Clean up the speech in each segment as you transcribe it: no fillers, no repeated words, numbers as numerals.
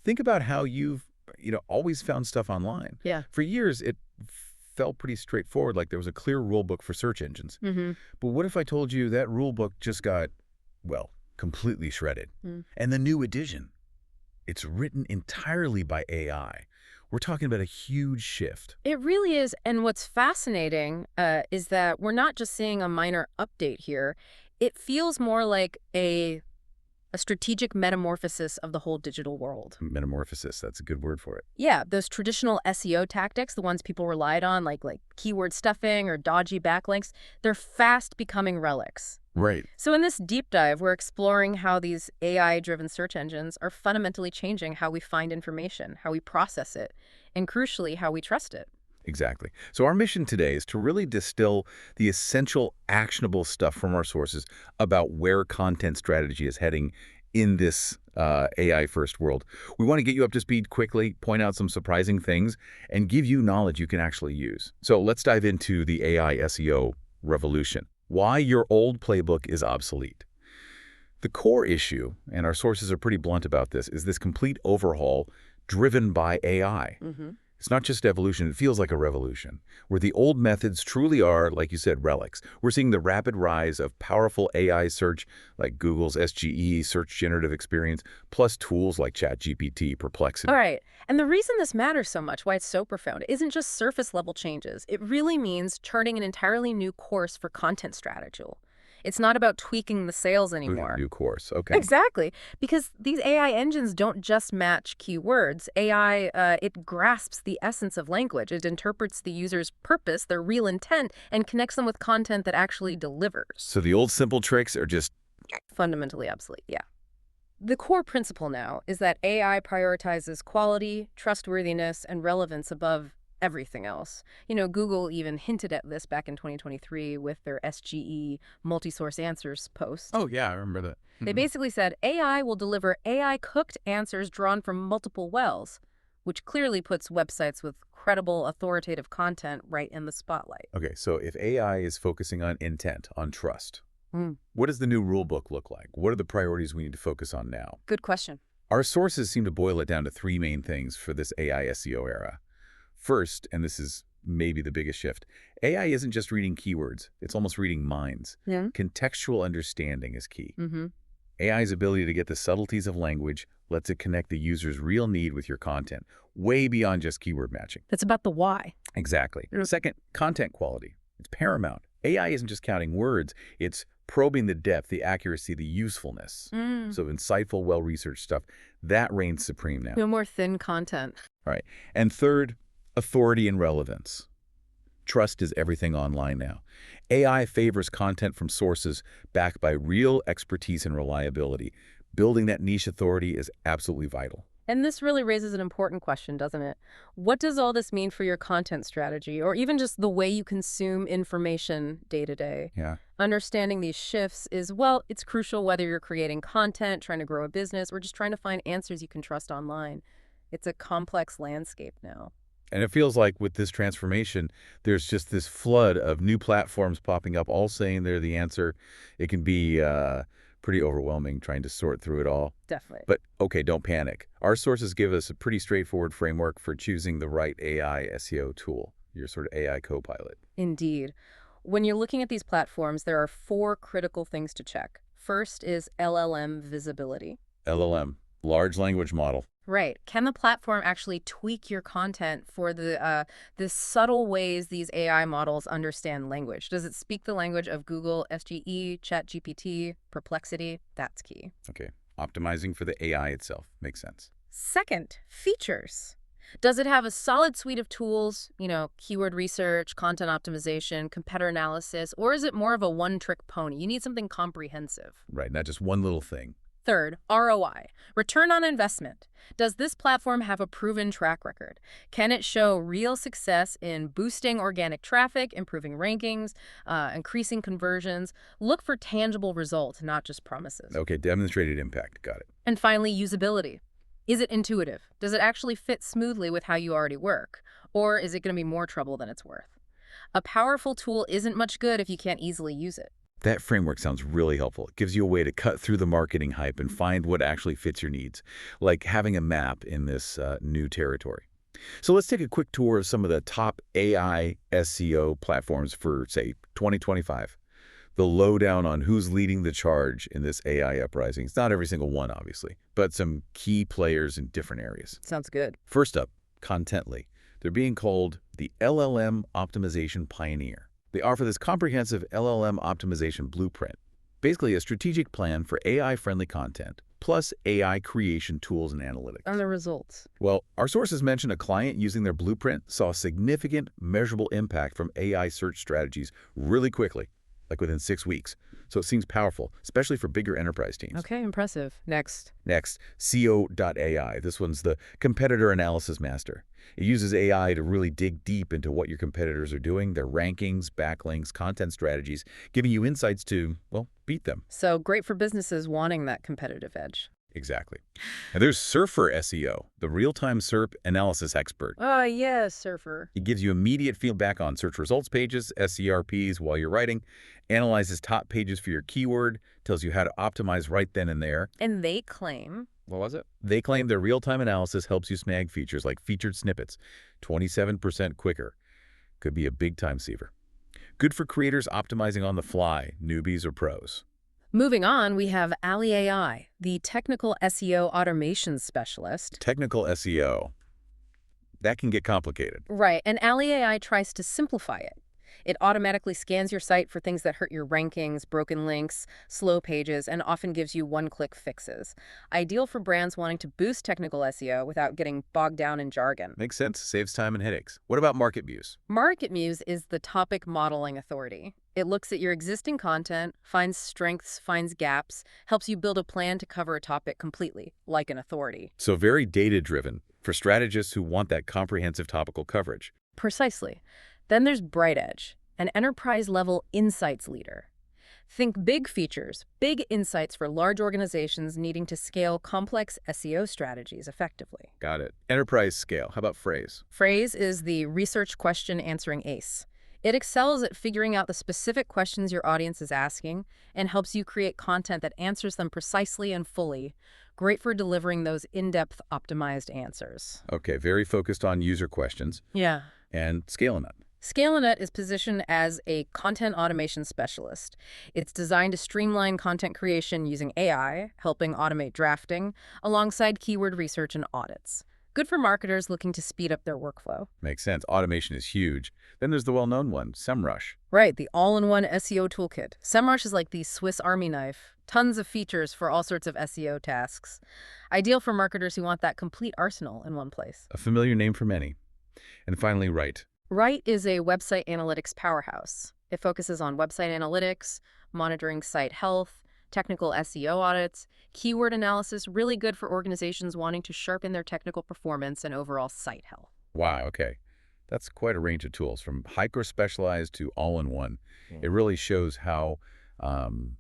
Think about how you've, always found stuff online. Yeah. For years, it felt pretty straightforward, like there was a clear rule book for search engines. Mm-hmm. But what if I told you that rule book just got, well, completely shredded? And the new edition, it's written entirely by AI. We're talking about a huge shift. It really is. And what's fascinating is that we're not just seeing a minor update here. It feels more like a strategic metamorphosis of the whole digital world. Metamorphosis, that's a good word for it. Yeah, those traditional SEO tactics, the ones people relied on, like keyword stuffing or dodgy backlinks, they're fast becoming relics. Right. So in this deep dive, we're exploring how these AI-driven search engines are fundamentally changing how we find information, how we process it, and crucially, how we trust it. Exactly. So our mission today is to really distill the essential, actionable stuff from our sources about where content strategy is heading in this AI-first world. We want to get you up to speed quickly, point out some surprising things, and give you knowledge you can actually use. So let's dive into the AI SEO revolution. Why your old playbook is obsolete. The core issue, and our sources are pretty blunt about this, is this complete overhaul driven by AI. It's not just evolution, it feels like a revolution, where the old methods truly are, like you said, relics. We're seeing the rapid rise of powerful AI search like Google's SGE, Search Generative Experience, plus tools like ChatGPT, Perplexity. All right. And the reason this matters so much, why it's so profound, isn't just surface-level changes. It really means charting an entirely new course for content strategy. It's not about tweaking the sales anymore. New course, okay. Exactly. Because these AI engines don't just match keywords. AI, it grasps the essence of language. It interprets the user's purpose, their real intent, and connects them with content that actually delivers. So the old simple tricks are just Fundamentally obsolete, yeah. The core principle now is that AI prioritizes quality, trustworthiness, and relevance above everything else. Google even hinted at this back in 2023 with their SGE multi-source answers post. Oh, yeah, I remember that. They basically said AI will deliver AI-cooked answers drawn from multiple wells, which clearly puts websites with credible, authoritative content right in the spotlight. Okay, so if AI is focusing on intent, on trust, what does the new rule book look like? What are the priorities we need to focus on now? Good question. Our sources seem to boil it down to three main things for this AI SEO era. First, and this is maybe the biggest shift, AI isn't just reading keywords, it's almost reading minds. Yeah. Contextual understanding is key. AI's ability to get the subtleties of language lets it connect the user's real need with your content, way beyond just keyword matching. It's about the why. Exactly. Second, content quality. It's paramount. AI isn't just counting words, it's probing the depth, the accuracy, the usefulness. So insightful, well-researched stuff, that reigns supreme now. No more thin content. All right. And third, authority and relevance. Trust is everything online now. AI favors content from sources backed by real expertise and reliability. Building that niche authority is absolutely vital. And this really raises an important question, doesn't it? What does all this mean for your content strategy, or even just the way you consume information day to day? Yeah. Understanding these shifts is, well, it's crucial whether you're creating content, trying to grow a business, or just trying to find answers you can trust online. It's a complex landscape now. And it feels like with this transformation, there's just this flood of new platforms popping up, all saying they're the answer. It can be pretty overwhelming trying to sort through it all. Definitely. But okay, don't panic. Our sources give us a pretty straightforward framework for choosing the right AI SEO tool, your sort of AI co-pilot. Indeed. When you're looking at these platforms, there are 4 critical things to check. First is LLM visibility. LLM, large language model. Right. Can the platform actually tweak your content for the subtle ways these AI models understand language? Does it speak the language of Google SGE, ChatGPT, Perplexity? That's key. Okay. Optimizing for the AI itself. Makes sense. Second, features. Does it have a solid suite of tools, keyword research, content optimization, competitor analysis, or is it more of a one-trick pony? You need something comprehensive. Right. Not just one little thing. Third, ROI, return on investment. Does this platform have a proven track record? Can it show real success in boosting organic traffic, improving rankings, increasing conversions? Look for tangible results, not just promises. Okay, demonstrated impact. Got it. And finally, usability. Is it intuitive? Does it actually fit smoothly with how you already work? Or is it going to be more trouble than it's worth? A powerful tool isn't much good if you can't easily use it. That framework sounds really helpful. It gives you a way to cut through the marketing hype and find what actually fits your needs, like having a map in this new territory. So let's take a quick tour of some of the top AI SEO platforms for, say, 2025. The lowdown on who's leading the charge in this AI uprising. It's not every single one, obviously, but some key players in different areas. Sounds good. First up, Contently. They're being called the LLM Optimization Pioneer. They offer this comprehensive LLM Optimization Blueprint, basically a strategic plan for AI-friendly content, plus AI creation tools and analytics. And the results. Well, our sources mention a client using their blueprint saw significant, measurable impact from AI search strategies really quickly, like within 6 weeks. So it seems powerful, especially for bigger enterprise teams. Okay, impressive. Next. Next, seo.ai. This one's the competitor analysis master. It uses AI to really dig deep into what your competitors are doing, their rankings, backlinks, content strategies, giving you insights to, well, beat them. So great for businesses wanting that competitive edge. Exactly. And there's SurferSEO, the real-time SERP analysis expert. Oh, yes, Surfer. It gives you immediate feedback on search results pages, SERPs while you're writing, analyzes top pages for your keyword, tells you how to optimize right then and there. And they claim... What was it? They claim their real-time analysis helps you snag features like featured snippets 27% quicker. Could be a big-time saver. Good for creators optimizing on the fly, newbies or pros. Moving on, we have Ali AI, the technical SEO automation specialist. Technical SEO. That can get complicated. Right, and Ali AI tries to simplify it. It automatically scans your site for things that hurt your rankings, broken links, slow pages, and often gives you one-click fixes. Ideal for brands wanting to boost technical SEO without getting bogged down in jargon. Makes sense. Saves time and headaches. What about MarketMuse? MarketMuse is the topic modeling authority. It looks at your existing content, finds strengths, finds gaps, helps you build a plan to cover a topic completely, like an authority. So very data-driven for strategists who want that comprehensive topical coverage. Precisely. Then there's BrightEdge, an enterprise-level insights leader. Think big features, big insights for large organizations needing to scale complex SEO strategies effectively. Got it. Enterprise scale. How about Phrase? Phrase is the research question answering ace. It excels at figuring out the specific questions your audience is asking and helps you create content that answers them precisely and fully. Great for delivering those in-depth optimized answers. Okay, very focused on user questions. Yeah. And scaling it. Scale.net is positioned as a content automation specialist. It's designed to streamline content creation using AI, helping automate drafting, alongside keyword research and audits. Good for marketers looking to speed up their workflow. Makes sense. Automation is huge. Then there's the well-known one, SEMrush. Right, the all-in-one SEO toolkit. SEMrush is like the Swiss Army knife. Tons of features for all sorts of SEO tasks. Ideal for marketers who want that complete arsenal in one place. A familiar name for many. And finally, Right. Right is a website analytics powerhouse. It focuses on website analytics, monitoring site health, technical SEO audits, keyword analysis, really good for organizations wanting to sharpen their technical performance and overall site health. Wow, okay. That's quite a range of tools, from hyper-specialized to all-in-one. It really shows how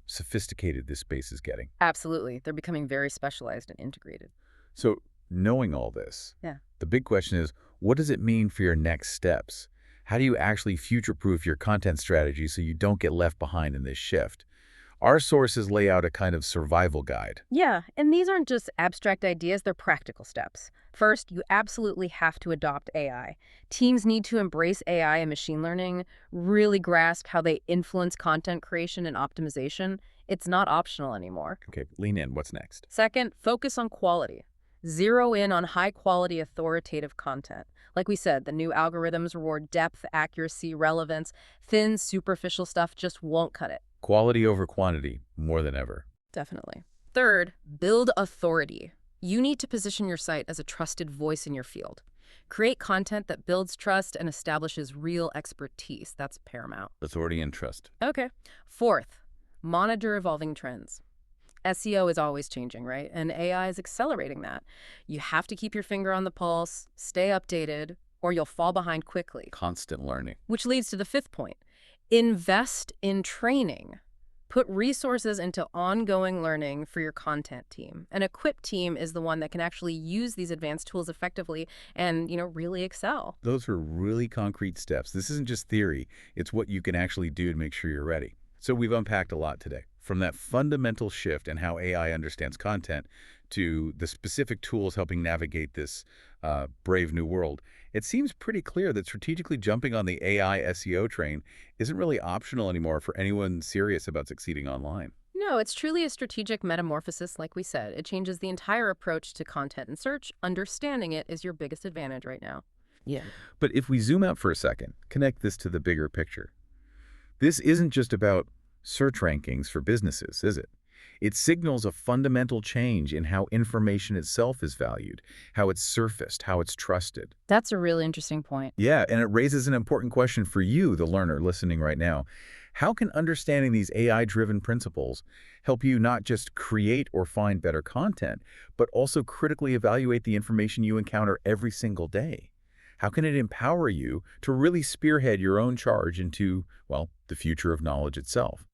sophisticated this space is getting. Absolutely. They're becoming very specialized and integrated. So knowing all this, the big question is, what does it mean for your next steps? How do you actually future-proof your content strategy so you don't get left behind in this shift? Our sources lay out a kind of survival guide. Yeah, and these aren't just abstract ideas, they're practical steps. First, you absolutely have to adopt AI. Teams need to embrace AI and machine learning, really grasp how they influence content creation and optimization. It's not optional anymore. Okay, lean in. What's next? Second, focus on quality. Zero in on high-quality, authoritative content. Like we said, the new algorithms reward depth, accuracy, relevance. Thin, superficial stuff just won't cut it. Quality over quantity, more than ever. Definitely. Third, build authority. You need to position your site as a trusted voice in your field. Create content that builds trust and establishes real expertise. That's paramount. Authority and trust. Okay. Fourth, monitor evolving trends. SEO is always changing, right? And AI is accelerating that. You have to keep your finger on the pulse, stay updated, or you'll fall behind quickly. Constant learning. Which leads to the fifth point. Invest in training. Put resources into ongoing learning for your content team. An equipped team is the one that can actually use these advanced tools effectively and, really excel. Those are really concrete steps. This isn't just theory. It's what you can actually do to make sure you're ready. So we've unpacked a lot today, from that fundamental shift in how AI understands content to the specific tools helping navigate this brave new world. It seems pretty clear that strategically jumping on the AI SEO train isn't really optional anymore for anyone serious about succeeding online. No, it's truly a strategic metamorphosis, like we said. It changes the entire approach to content and search. Understanding it is your biggest advantage right now. Yeah. But if we zoom out for a second, connect this to the bigger picture. This isn't just about search rankings for businesses, is it? It signals a fundamental change in how information itself is valued, how it's surfaced, how it's trusted. That's a really interesting point. Yeah, and it raises an important question for you, the learner listening right now. How can understanding these AI-driven principles help you not just create or find better content, but also critically evaluate the information you encounter every single day? How can it empower you to really spearhead your own charge into, well, the future of knowledge itself?